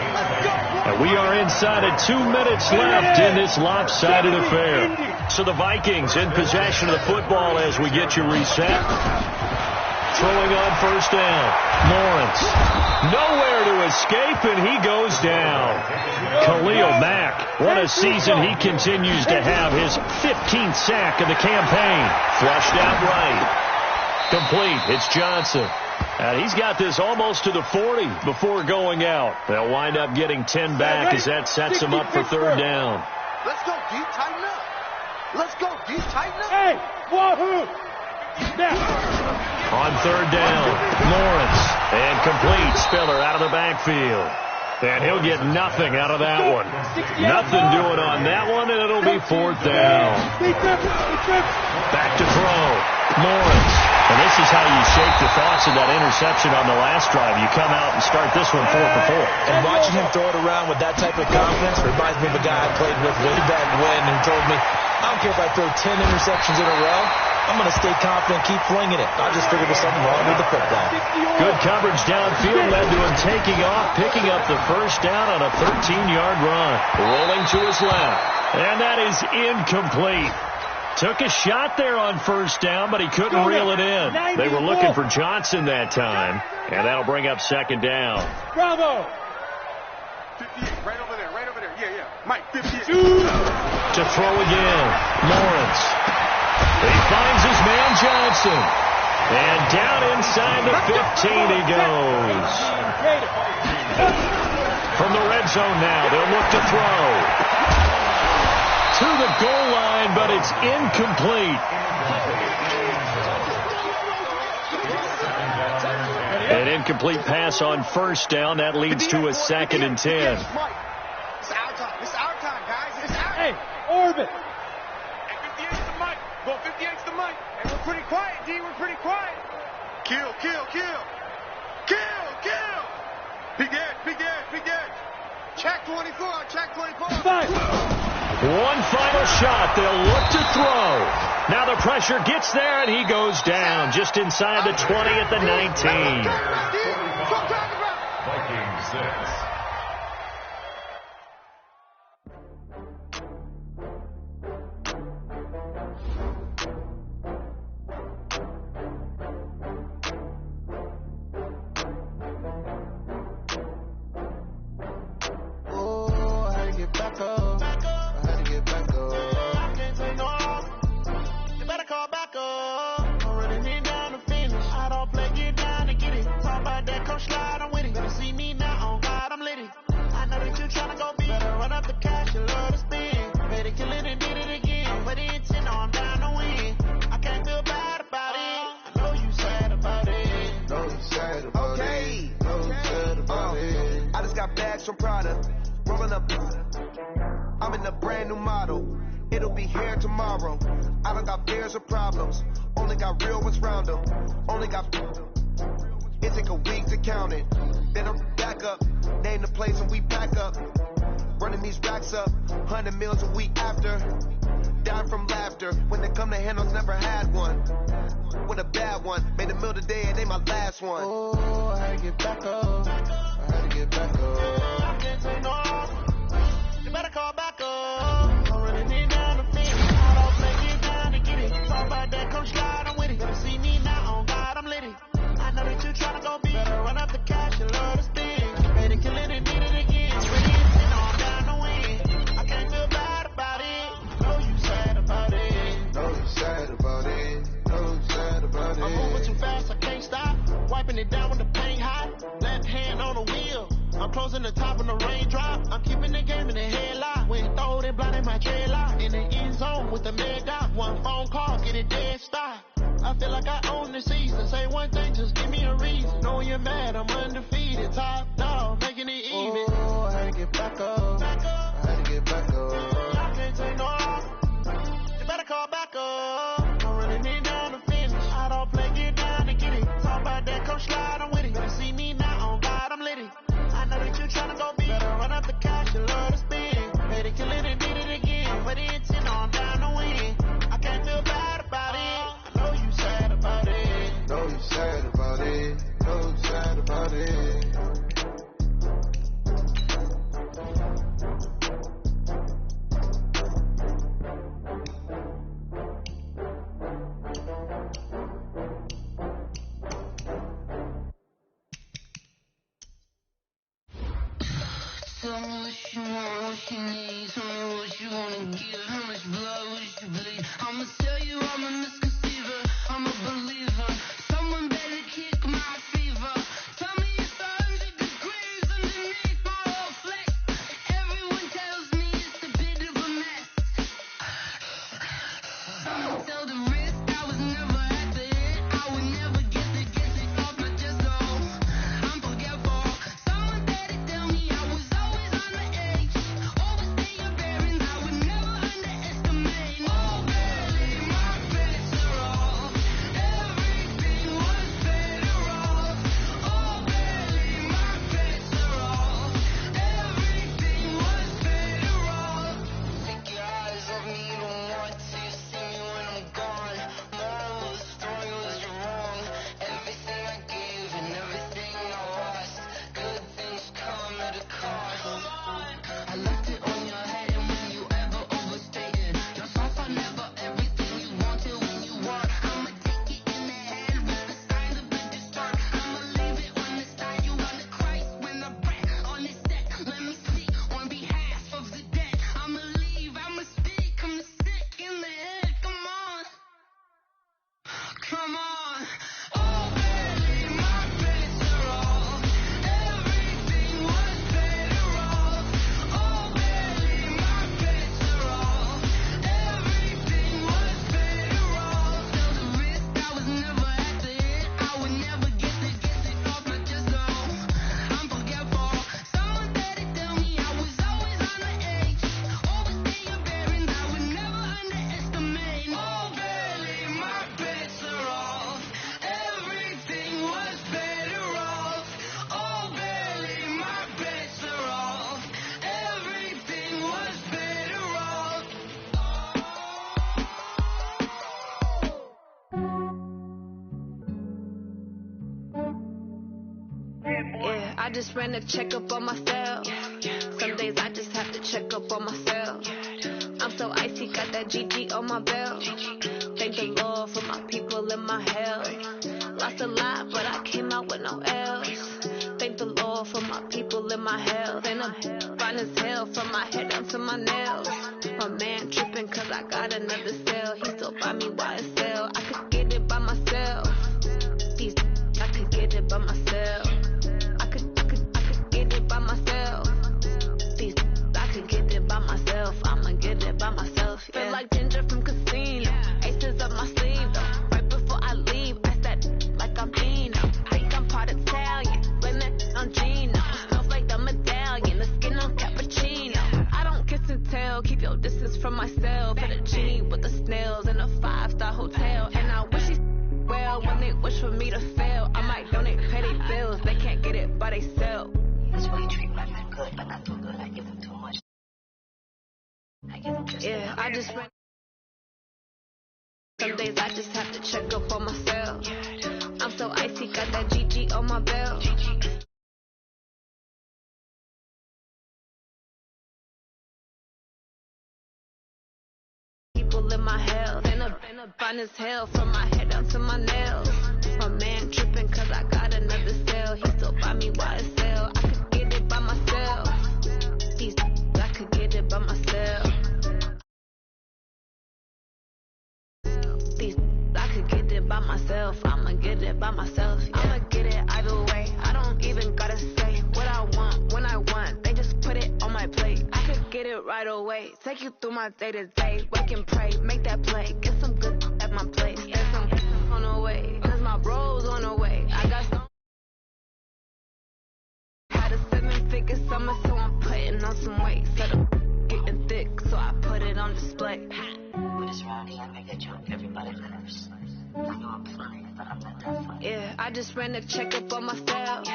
And we are inside of 2 minutes left in this lopsided affair. So the Vikings in possession of the football as we get you reset. Throwing on first down. Lawrence. Nowhere to escape, and he goes down. Khalil Mack. What a season he continues to have. His 15th sack of the campaign. Flushed out right. Complete. It's Johnson. And he's got this almost to the 40 before going out. They'll wind up getting 10 back as that sets them up for 3rd down.
Let's go, D. Tighten up. Let's go, D. Tighten up.
Hey, wahoo! Now.
On 3rd down, Lawrence. And complete. Spiller out of the backfield. And he'll get nothing out of that one. Nothing doing on that one, and it'll be 4th down. Back to throw. Lawrence. And this is how you shake the thoughts of that interception on the last drive. You come out and start this one 4 for 4.
And watching him throw it around with that type of confidence reminds me of a guy I played with way back when who told me, I don't care if I throw 10 interceptions in a row. I'm going to stay confident, keep flinging it. I just figured there's something wrong with the football.
Good coverage downfield led to him taking off, picking up the first down on a 13-yard run. Rolling to his left. And that is incomplete. Took a shot there on first down, but he couldn't reel it in. They were looking for Johnson that time, and that'll bring up 2nd down.
Bravo!
58, right over there. Yeah. Mike, 58.
To throw again, Lawrence. He finds his man Johnson. And down inside the 15 he goes. From the red zone now, they'll look to throw. To the goal line, but it's incomplete. An incomplete pass on first down. That leads to a 2nd and 10.
It's our time, guys. It's our time.
Hey, orbit!
Hey, 58's the mic. Well, 58's the mic. And we're pretty quiet, D. We're pretty quiet. Kill. Big edge. Check 24.
One final shot. They'll look to throw. Now the pressure gets there, and he goes down just inside the 20 at the 19.
Vikings 6.
I'm in a brand new model. It'll be here tomorrow. I don't got fears or problems. Only got real ones round them. Only got. It take a week to count it. Then I'm back up. Name the place and we pack up. Running these racks up. 100 meals a week after. die from laughter. When they come to handles, never had one. With a bad one, made a meal today and ain't my last one. Oh, I had to get back up. I had to get back up. I can't say no. You better call back up. I'm running it down the fence. I don't play it down to get it. Talk about that, come slide, I'm with it. Better see me now, on God, I'm litty. I know that you tryna go big. Better run up the cash, you love to spin. Better kill it and did it again. Ready and on down to win. I can't feel bad about it. Know you sad about it. Know you sad about it. Know you sad about it. I'm moving too fast, I can't stop. Wiping it down when the paint hot. Left hand on the wheel. I'm closing the top when the raindrop. I'm keeping the game in the headlock. When throw it blind in my dreadlock. In the end zone with the mad dot. One phone call, get it dead stop. I feel like I own the season. Say one thing, just give me a reason. Knowing you're mad, I'm undefeated. Top dog, making it even. Oh, I had to get back up. I had to get back up. I can't say no. You better call back up. I'm running it down to finish. I don't play, get down to get it. Talk about that, come slide, I'm with it. Better see me now, on God, I'm litty. I know that you tryna go big. Better run up the cash, you love to spin. Better kill it and did it again. Put the intent on down to win. I can't feel bad about it. Know you sad about it. Know you sad about it. Know you sad about it.
Tell me what you want, what you need. Tell me what you wanna give. How much blood would you bleed? I'ma tell you I'm a misconceiver. I'm a believer. Someone better kick my fever. Tell me it's 100 degrees underneath my whole flesh. Everyone tells me it's a bit of a mess. Someone tell the risk I was never at the hit. I would never get it off my chest. So I'm forgetful. Someone better tell me I was always on the edge. Overstay your bearings, I would never underestimate. Oh, barely my bets are off. Everything was better off. Oh, barely my bets are off. Everything was better off. Take your eyes off me, you don't want to see me when I'm gone. Moral of the story was you're wrong. Everything I gave and everything I lost. Good things come at a cost. I left it on your head and when you ever overstated. Your songs are never everything you wanted when you want. I'ma take it in the head with the signs of a distort. I'ma leave it on the side. You want the Christ when I breath on this set. Let me speak on behalf of the dead. I'ma leave, I'ma speak. I'm sick in the head. Come on. Come on. Oh, barely my bets are off. Everything was better off. Oh, barely my bets are off. Everything was better off. Tell the risk I was never at the hit. I would never get it off my chest. So I'm forgetful. Someone better tell me I was always on the edge. Overstay your bearings, I would never underestimate. Oh, barely my bets are off. Everything was better off. Oh, barely my bets are off. Everything was better off.
Yeah, I just ran a checkup on myself. Some days I just have to check up on myself. I'm so icy, got that GG on my belt. Thank the Lord for my people and my health. Lost a lot, but I came out with no L's. Thank the Lord for my people and my health. And I'm fine as hell from my head down to my nails. My man tripping cause I got another cell. He still buy me YSL. I could get it by myself. These I could get it by myself. I could get it by myself. These I could get it by myself. I'ma get it by myself. Yeah. Feel like Ginger from Casino. Aces up my sleeve though. Right before I leave, I said like I'm Dino. Think I'm part Italian. Blame that on Gino. Smells like the medallion. The skin on cappuccino. I don't kiss and tell. Keep your distance from myself. At a G with the snails in a 5-star hotel. And I wish he well when they wish for me to fail. I might donate, pay their bills. They can't get it by they self.
That's why you treat my men good, but not too good. I give them too much. I give them just enough.
I just ran. Some days I just have to check up on myself. I'm so icy, got that GG on my belt. People in my hell, been a fine as hell from my head down to my nails. My man tripping cause I got another cell. He still buy me YSL. I could get it by myself. I could get it by myself. I could get it by myself. I'ma get it by myself. Yeah. I'ma get it either way. I don't even gotta say what I want when I want. They just put it on my plate. I could get it right away. Take you through my day to day. Wake and pray, make that play. Get some good at my place. There's some on the way. Cause my bro's on the way. I got some. Had a 7-figure summer, so I'm putting on some weight. Set up getting thick, so I put it on display.
With this round here, I make that jump. Everybody laughs. I know I'm flying, but I'm not that flying.
Yeah, I just ran a checkup on myself.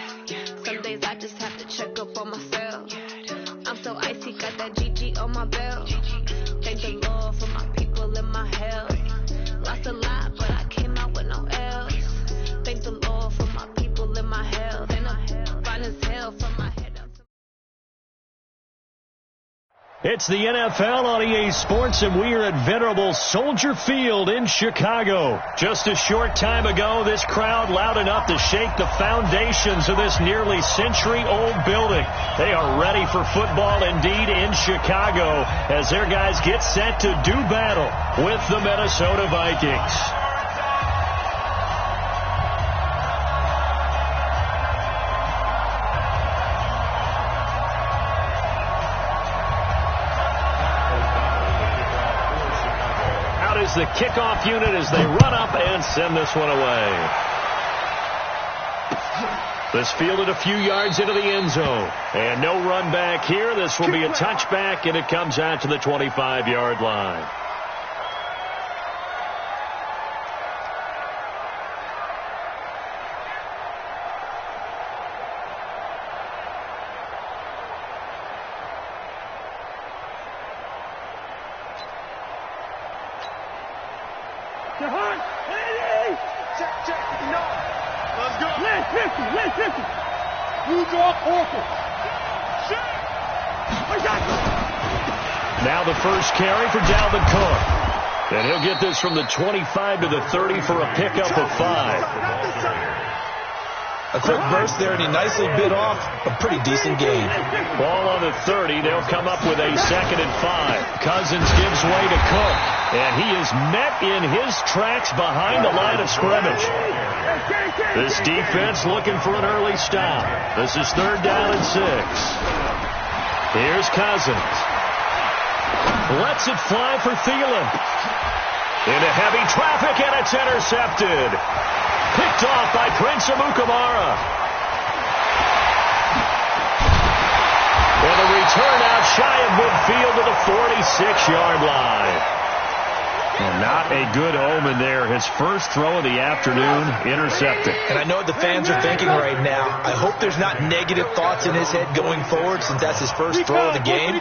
Some days I just have to check up on myself. I'm so icy, got that GG on my belt. Thank the Lord for my people in my health. Lost a lot, but I came out with no L's. Thank the Lord for my people in my health. And I'm fine as hell from my head up to.
It's the NFL on EA Sports, and we are at venerable Soldier Field in Chicago. Just a short time ago, this crowd loud enough to shake the foundations of this nearly century-old building. They are ready for football indeed in Chicago as their guys get set to do battle with the Minnesota Vikings. The kickoff unit as they run up and send this one away. This fielded a few yards into the end zone. And no run back here. This will be a touchback, and it comes out to the 25-yard line. Now the first carry for Dalvin Cook. And he'll get this from the 25 to the 30 for a pickup of 5.
A quick burst there, and he nicely bit off a pretty decent gain.
Ball on the 30. They'll come up with a 2nd and 5. Cousins gives way to Cook. And he is met in his tracks behind the line of scrimmage. This defense looking for an early stop. This is 3rd down and 6. Here's Cousins. Lets it fly for Thielen. Into heavy traffic, and it's intercepted. Picked off by Prince Amukamara. And a return out shy of midfield to the 46-yard line. And not a good omen there. His first throw of the afternoon intercepted.
And I know what the fans are thinking right now. I hope there's not negative thoughts in his head going forward since that's his first throw of the game.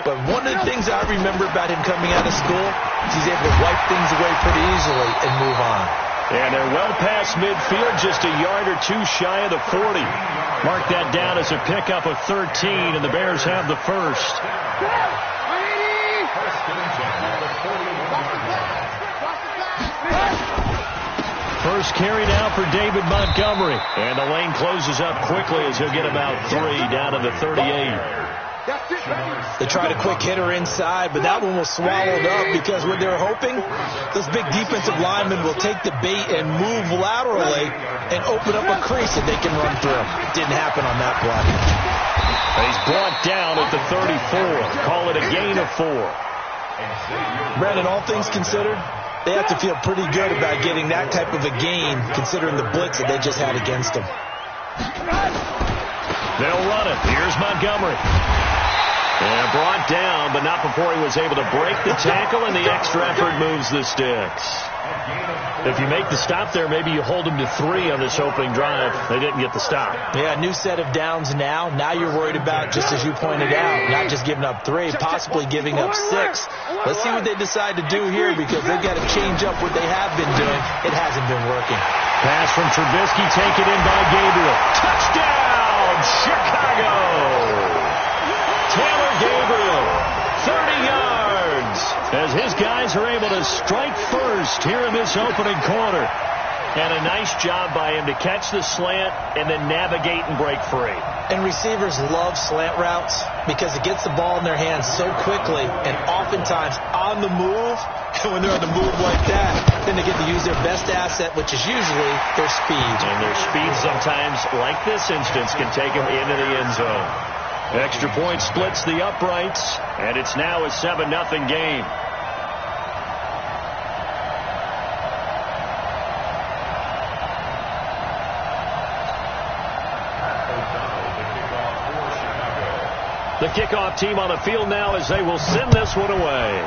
But one of the things I remember about him coming out of school is he's able to wipe things away pretty easily and move on.
And they're well past midfield, just a yard or two shy of the 40. Mark that down as a pickup of 13, and the Bears have the first. First carry now for David Montgomery. And the lane closes up quickly as he'll get about 3 down to the 38.
They tried a quick hitter inside, but that one was swallowed up because what they were hoping, those big defensive linemen will take the bait and move laterally and open up a crease that they can run through. Didn't happen on that play.
He's brought down at the 34. Call it a gain of 4.
Brandon, all things considered, they have to feel pretty good about getting that type of a gain considering the blitz that they just had against them.
They'll run it. Here's Montgomery. And brought down, but not before he was able to break the tackle, and the extra effort moves the sticks. If you make the stop there, maybe you hold them to 3 on this opening drive. They didn't get the stop.
Yeah, new set of downs now. Now you're worried about, just as you pointed out, not just giving up 3, possibly giving up 6. Let's see what they decide to do here, because they've got to change up what they have been doing. It hasn't been working.
Pass from Trubisky, taken in by Gabriel. Touchdown, Chicago! Taylor Gabriel, 30 yards, as his guys are able to strike first here in this opening quarter. And a nice job by him to catch the slant and then navigate and break free.
And receivers love slant routes because it gets the ball in their hands so quickly and oftentimes on the move. And when they're on the move like that, then they get to use their best asset, which is usually their speed.
And their speed sometimes, like this instance, can take them into the end zone. Extra point splits the uprights, and it's now a 7-0 game. The kickoff team on the field now as they will send this one away.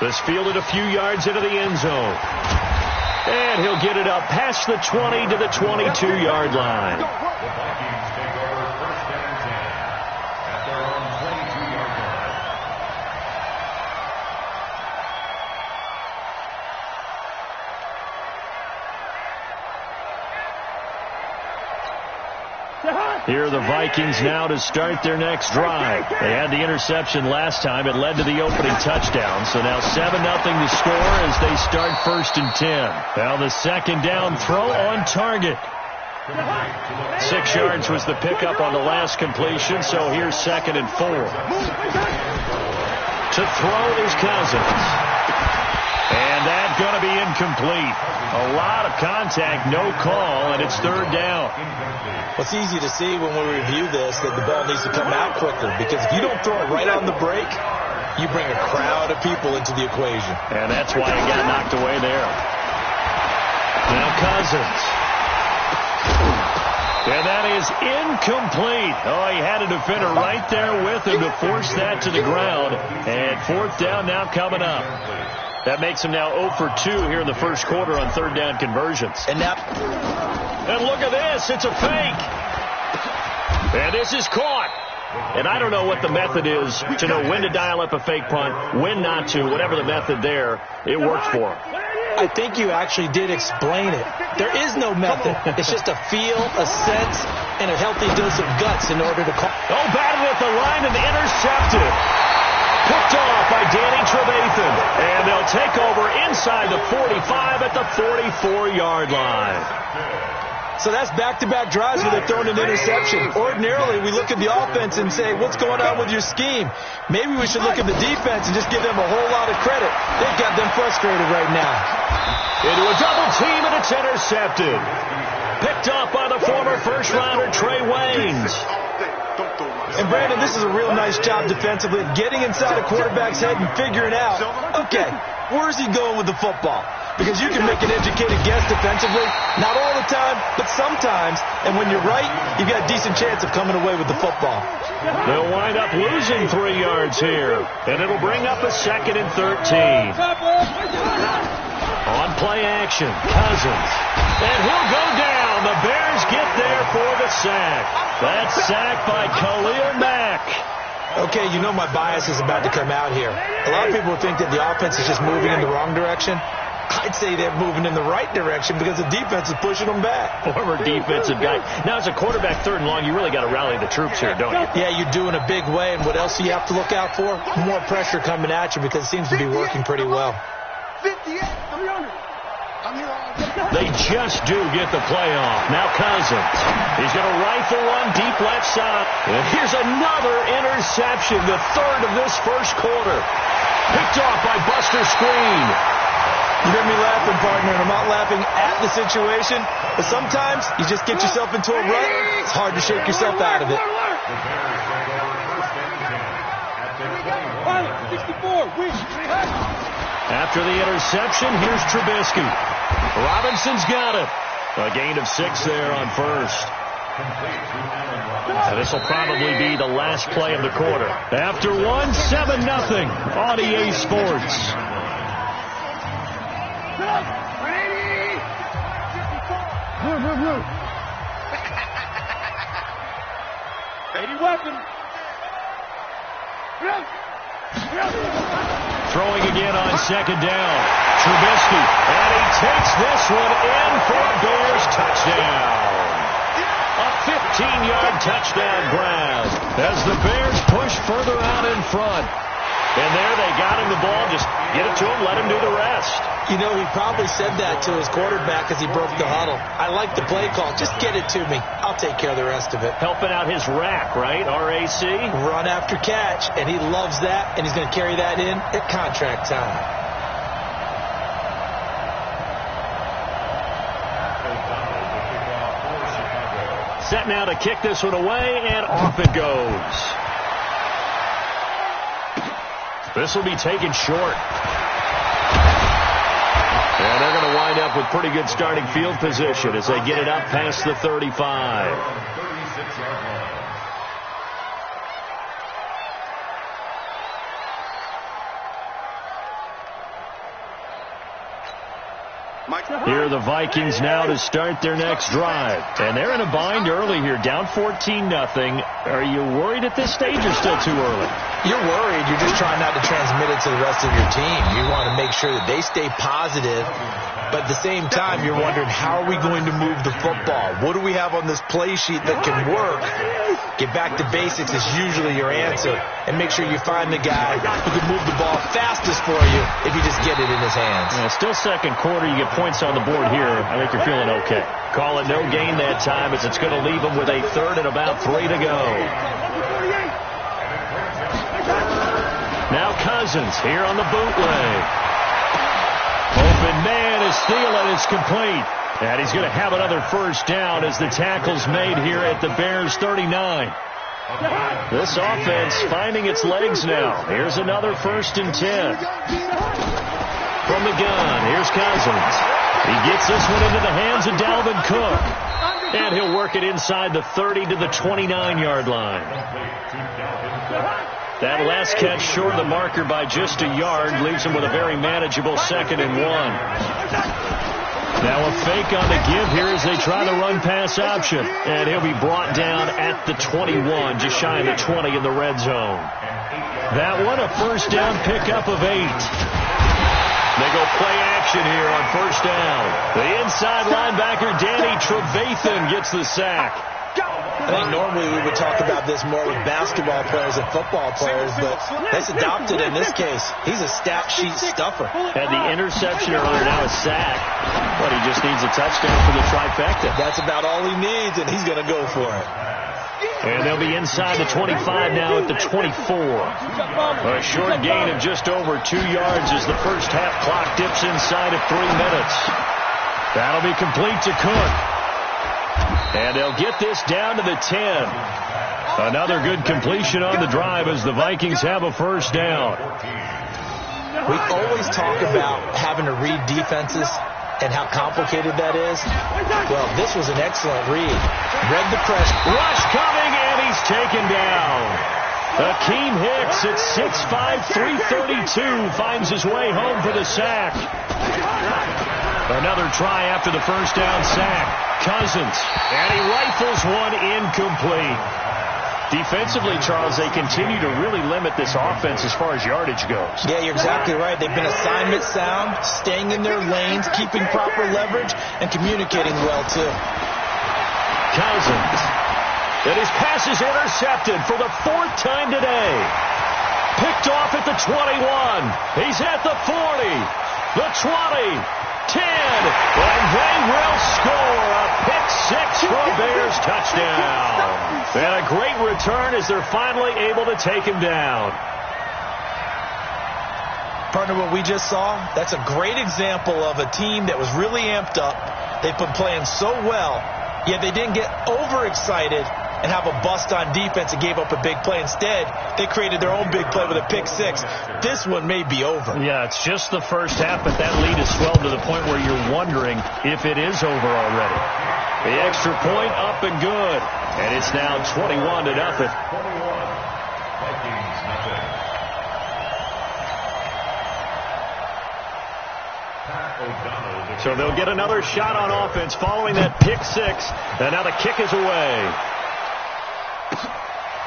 This fielded a few yards into the end zone. And he'll get it up past the 20 to the 22-yard line.
The Vikings take over 1st and 10 at their own 22-yard line.
Here are the Vikings now to start their next drive. They had the interception last time. It led to the opening touchdown. So now 7-0 to score as they start 1st and 10. Now the second down throw on target. 6 yards was the pickup on the last completion. So here's 2nd and 4. To throw is Cousins. And that's going to be incomplete. A lot of contact, no call, and it's 3rd down.
Well, it's easy to see when we review this that the ball needs to come out quicker, because if you don't throw it right on the break, you bring a crowd of people into the equation.
And that's why he got knocked away there. Now Cousins. And that is incomplete. Oh, he had a defender right there with him to force that to the ground. And 4th down now coming up. That makes him now 0 for 2 here in the first quarter on 3rd down conversions.
And
look at this. It's a fake. And this is caught. And I don't know what the method is to know when to dial up a fake punt, when not to, whatever the method there, it worked for him.
I think you actually did explain it. There is no method. It's just a feel, a sense, and a healthy dose of guts in order to call.
Oh, batted at the line and intercepted. Picked off by Danny Trevathan. And they'll take over inside the 45 at the 44-yard line.
So that's back-to-back drives where they're throwing an interception. Ordinarily, we look at the offense and say, what's going on with your scheme? Maybe we should look at the defense and just give them a whole lot of credit. They've got them frustrated right now.
Into a double team, and it's intercepted. Picked off by the former first-rounder Trey Waynes.
And Brandon, this is a real nice job defensively, getting inside a quarterback's head and figuring out, okay, where's he going with the football? Because you can make an educated guess defensively, not all the time, but sometimes. And when you're right, you've got a decent chance of coming away with the football.
They'll wind up losing 3 yards here, and it'll bring up a 2nd and 13. On play action, Cousins. And he'll go down. The Bears get there for the sack. That's sacked by Khalil Mack.
Okay, you know my bias is about to come out here. A lot of people think that the offense is just moving in the wrong direction. I'd say they're moving in the right direction because the defense is pushing them back.
Former defensive guy. Now, as a quarterback 3rd and long, you really got to rally the troops here, don't you?
Yeah, you do in a big way. And what else do you have to look out for? More pressure coming at you because it seems to be working pretty well.
58, 300. I'm here all day.
They just do get the play off. Now Cousins. He's going to rifle one deep left side. And here's another interception, the 3rd of this first quarter. Picked off by Buster Screen.
You hear me laughing, partner, and I'm not laughing at the situation, but sometimes you just get yourself into a rut. It's hard to shake yourself out of it.
The Bears take over 1st and 10 at their 21.
After the interception, here's Trubisky. Robinson's got it. A gain of 6 there on 1st. And this will probably be the last play of the quarter. After one, 7-0 on EA Sports. Throwing again on second down. Trubisky, and he takes this one in for a Bears touchdown. A 15-yard touchdown grab as the Bears push further out in front. And there they got him the ball. Just get it to him, let him do the rest.
You know, he probably said that to his quarterback as he broke the huddle. I like the play call. Just get it to me. I'll take care of the rest of it.
Helping out his rack, right? RAC?
Run after catch, and he loves that, and he's going to carry that in at contract time.
Set now to kick this one away, and off it goes. This will be taken short. And they're going to wind up with pretty good starting field position as they get it up past the 35. Here are the Vikings now to start their next drive. And they're in a bind early here, down 14-0. Are you worried at this stage or still too early?
You're worried. You're just trying not to transmit it to the rest of your team. You want to make sure that they stay positive. But at the same time, you're wondering, how are we going to move the football? What do we have on this play sheet that can work? Get back to basics is usually your answer. And make sure you find the guy who can move the ball fastest for you if you just get it in his hands.
Yeah, still second quarter. You get points on the board here. I think you're feeling okay. Call it no gain that time as it's going to leave them with a third and about 3 to go. Now Cousins here on the bootleg. Open man is stealing. It's complete. And he's going to have another first down as the tackle's made here at the Bears 39. This offense finding its legs now. Here's another 1st and 10. From the gun, here's Cousins. He gets this one into the hands of Dalvin Cook. And he'll work it inside the 30 to the 29-yard line. That last catch short of the marker by just a yard leaves him with a very manageable 2nd and 1. Now a fake on the give here as they try the run-pass option. And he'll be brought down at the 21, just shy of the 20 in the red zone. That one, a first down pickup of 8. They go play action here on first down. The inside linebacker, Danny Trevathan, gets the sack.
I think normally we would talk about this more with basketball players and football players, but that's adopted in this case. He's a stat sheet stuffer.
Had the interception earlier, now a sack. But he just needs a touchdown for the trifecta.
That's about all he needs, and he's going to go for it.
And they'll be inside the 25 now at the 24. A short gain of just over 2 yards as the first half clock dips inside of 3 minutes. That'll be complete to Cook. And they'll get this down to the 10. Another good completion on the drive as the Vikings have a first down.
We always talk about having to read defenses and how complicated that is. Well, this was an excellent read. Read the pressure.
Rush coming, and he's taken down. Akeem Hicks at 6'5", 332 finds his way home for the sack. Another try after the first down sack. Cousins, and he rifles one incomplete. Defensively, Charles, they continue to really limit this offense as far as yardage goes.
Yeah, you're exactly right. They've been assignment sound, staying in their lanes, keeping proper leverage, and communicating well, too.
Cousins. And his pass is intercepted for the 4th time today. Picked off at the 21. He's at the 40. The 20. 10, and they will score a pick-6 for a Bears touchdown. And a great return as they're finally able to take him down.
Partner, what we just saw, that's a great example of a team that was really amped up. They've been playing so well, yet they didn't get overexcited and have a bust on defense and gave up a big play. Instead, they created their own big play with a pick-6. This one may be over.
Yeah, it's just the first half, but that lead has swelled to the point where you're wondering if it is over already. The extra point up and good. And it's now 21-0.
21. Vikings, nothing.
So they'll get another shot on offense following that pick six. And now the kick is away.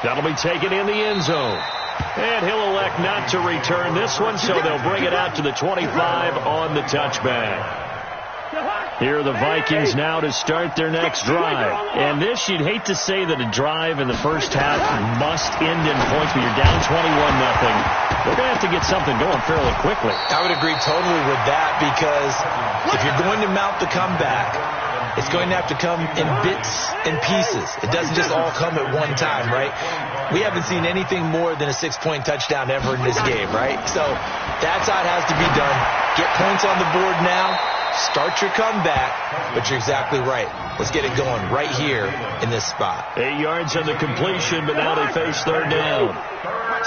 That'll be taken in the end zone. And he'll elect not to return this one, so they'll bring it out to the 25 on the touchback. Here are the Vikings now to start their next drive. And this, you'd hate to say that a drive in the first half must end in points, but you're down 21-0. They're going to have to get something going fairly quickly.
I would agree totally with that, because if you're going to mount the comeback, it's going to have to come in bits and pieces. It doesn't just all come at one time, right? We haven't seen anything more than a 6-point touchdown ever in this game, right? So that's how it has to be done. Get points on the board now. Start your comeback, but you're exactly right. Let's get it going right here in this spot.
8 yards on the completion, but now they face third down.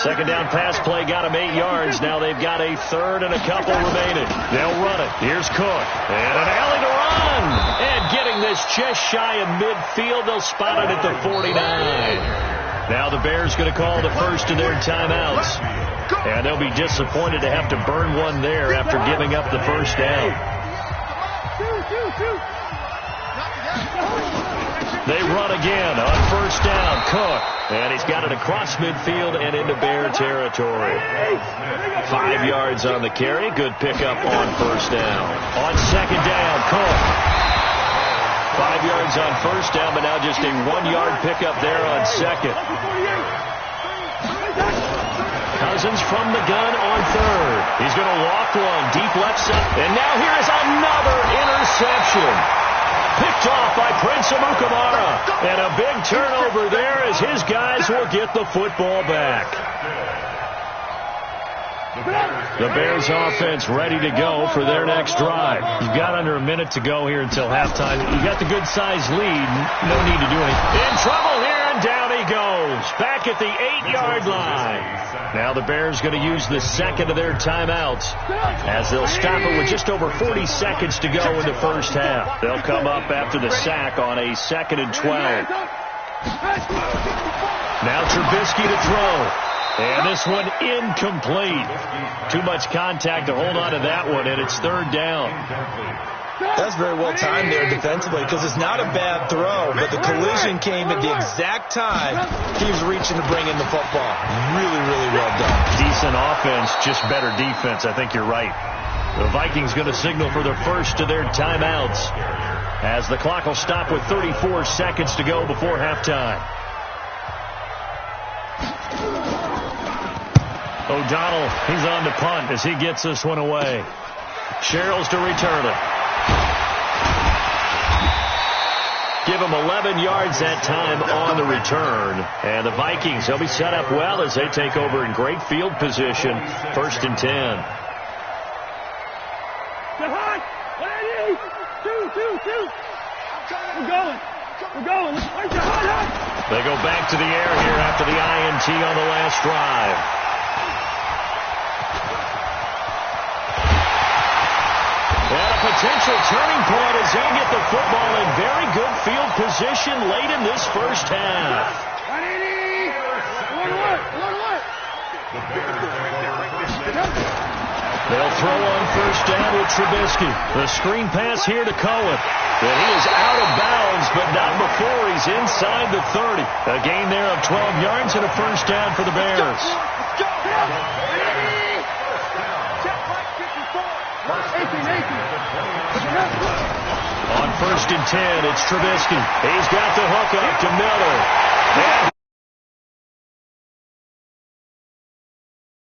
Second down pass play got them 8 yards. Now they've got a third and a couple remaining. They'll run it. Here's Cook. And an alley to run. And getting this just shy of midfield. They'll spot it at the 49. Now the Bears going to call the first of their timeouts. And they'll be disappointed to have to burn one there after giving up the first down. They run again on first down. Cook. And he's got it across midfield and into Bear territory. 5 yards on the carry. Good pickup on first down. On second down, Cook. 5 yards on first down, but now just a 1-yard pickup there on second. Cousins from the gun on third. He's going to walk one deep left side. And now here is another interception. Picked off by Prince Amukamara. And a big turnover there as his guys will get the football back. The Bears offense ready to go for their next drive. You've got under a minute to go here until halftime. You've got the good-sized lead. No need to do anything. In trouble here, and down he goes. Back at the 8-yard line. Now the Bears going to use the second of their timeouts as they'll stop it with just over 40 seconds to go in the first half. They'll come up after the sack on a 2nd and 12. Now Trubisky to throw. And this one incomplete. Too much contact to hold on to that one, and it's third down.
That's very well timed there defensively, because it's not a bad throw, but the collision came at the exact time he was reaching to bring in the football. Really, really well done.
Decent offense, just better defense. I think you're right. The Vikings going to signal for the first of their timeouts as the clock will stop with 34 seconds to go before halftime. O'Donnell, he's on to punt as he gets this one away. Sherrills to return it. Give him 11 yards that time on the return. And the Vikings, they'll be set up well as they take over in great field position. 1st and 10.
We're going.
They go back to the air here after the INT on the last drive. And a potential turning point as they get the football in very good field position late in this first half. They'll throw on first down with Trubisky. The screen pass here to Cohen. And he is out of bounds, but not before he's inside the 30. A gain there of 12 yards and a first down for the Bears. On 1st and 10, it's Trubisky. He's got the hook up to Miller. And